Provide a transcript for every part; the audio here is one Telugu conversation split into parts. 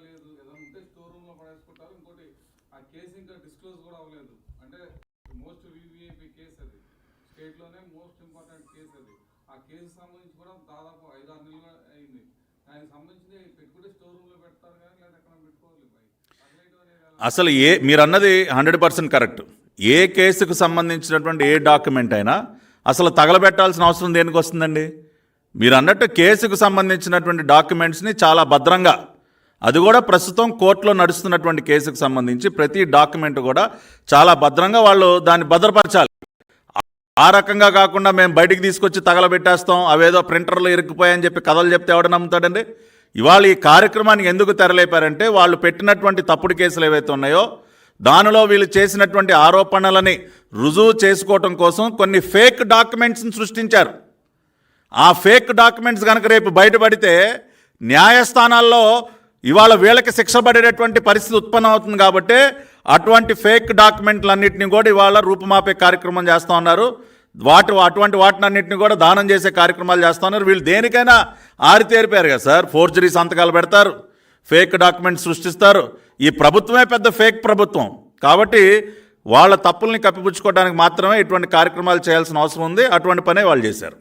లేదు, ఏదైనా ఉంటే స్టోర్ రూమ్ లో పడేసుకుంటారు. ఇంకోటి ఆ కేసు ఇంకా డిస్క్లోజ్ కూడా అవ్వలేదు. అంటే మోస్ట్ వివిఐపి కేసు అది, స్టేట్ లోనే మోస్ట్ ఇంపార్టెంట్ కేసు అది. ఆ కేసు సంబంధించి కూడా దాదాపు 5-6 నెలలు అయింది. దానికి సంబంధించి పెట్టుకుంటే స్టోర్ రూమ్ లో పెడతారు కానీ లేదా ఎక్కడ పెట్టుకోవాలి. అసలు మీరు అన్నది 100% కరెక్ట్. ఏ కేసుకు సంబంధించినటువంటి ఏ డాక్యుమెంట్ అయినా అసలు తగలబెట్టాల్సిన అవసరం దేనికి వస్తుందండి? మీరు అన్నట్టు కేసుకు సంబంధించినటువంటి డాక్యుమెంట్స్ని చాలా భద్రంగా, అది కూడా ప్రస్తుతం కోర్టులో నడుస్తున్నటువంటి కేసుకు సంబంధించి ప్రతి డాక్యుమెంట్ కూడా చాలా భద్రంగా వాళ్ళు దాన్ని భద్రపరచాలి. ఆ రకంగా కాకుండా మేము బయటికి తీసుకొచ్చి తగలబెట్టేస్తాం, అవేదో ప్రింటర్లో ఇరుక్కుపోయాయని చెప్పి కథలు చెప్తే ఎవడు నమ్ముతాడండి? ఇవాళ ఈ కార్యక్రమానికి ఎందుకు తెరలేపారంటే వాళ్ళు పెట్టినటువంటి తప్పుడు కేసులు ఏవైతే ఉన్నాయో దానిలో వీళ్ళు చేసినటువంటి ఆరోపణలని రుజువు చేసుకోవటం కోసం కొన్ని ఫేక్ డాక్యుమెంట్స్ని సృష్టించారు. ఆ ఫేక్ డాక్యుమెంట్స్ కనుక రేపు బయటపడితే న్యాయస్థానాల్లో ఇవాళ వీళ్ళకి శిక్ష పడేటటువంటి పరిస్థితి ఉత్పన్నం అవుతుంది. కాబట్టి అటువంటి ఫేక్ డాక్యుమెంట్లన్నింటినీ కూడా ఇవాళ రూపుమాపే కార్యక్రమం చేస్తూ ఉన్నారు. అటువంటి వాటినన్నింటినీ కూడా దానం చేసే కార్యక్రమాలు చేస్తూ ఉన్నారు. వీళ్ళు దేనికైనా ఆరితేరిపోయారు కదా సార్. ఫోర్జరీ సంతకాలు పెడతారు, ఫేక్ డాక్యుమెంట్స్ సృష్టిస్తారు. ఈ ప్రభుత్వమే పెద్ద ఫేక్ ప్రభుత్వం. కాబట్టి వాళ్ళ తప్పుల్ని కప్పిపుచ్చుకోవడానికి మాత్రమే ఇటువంటి కార్యక్రమాలు చేయాల్సిన అవసరం ఉంది. అటువంటి పనే వాళ్ళు చేశారు.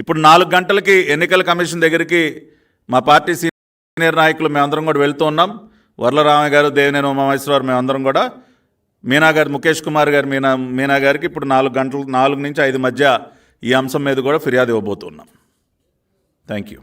ఇప్పుడు 4 గంటలకి ఎన్నికల కమిషన్ దగ్గరికి మా పార్టీ సీనియర్ నాయకులు మేమందరం కూడా వెళ్తూ ఉన్నాం. వర్లరామయ్య గారు, దేవినేని ఉమామహేశ్వరరావు, మేమందరం కూడా మీనా గారు, ముఖేష్ కుమార్ గారు, మీనా గారికి ఇప్పుడు 4 నుంచి 5 మధ్య ఈ అంశం మీద కూడా ఫిర్యాదు ఇవ్వబోతున్నాం. Thank you.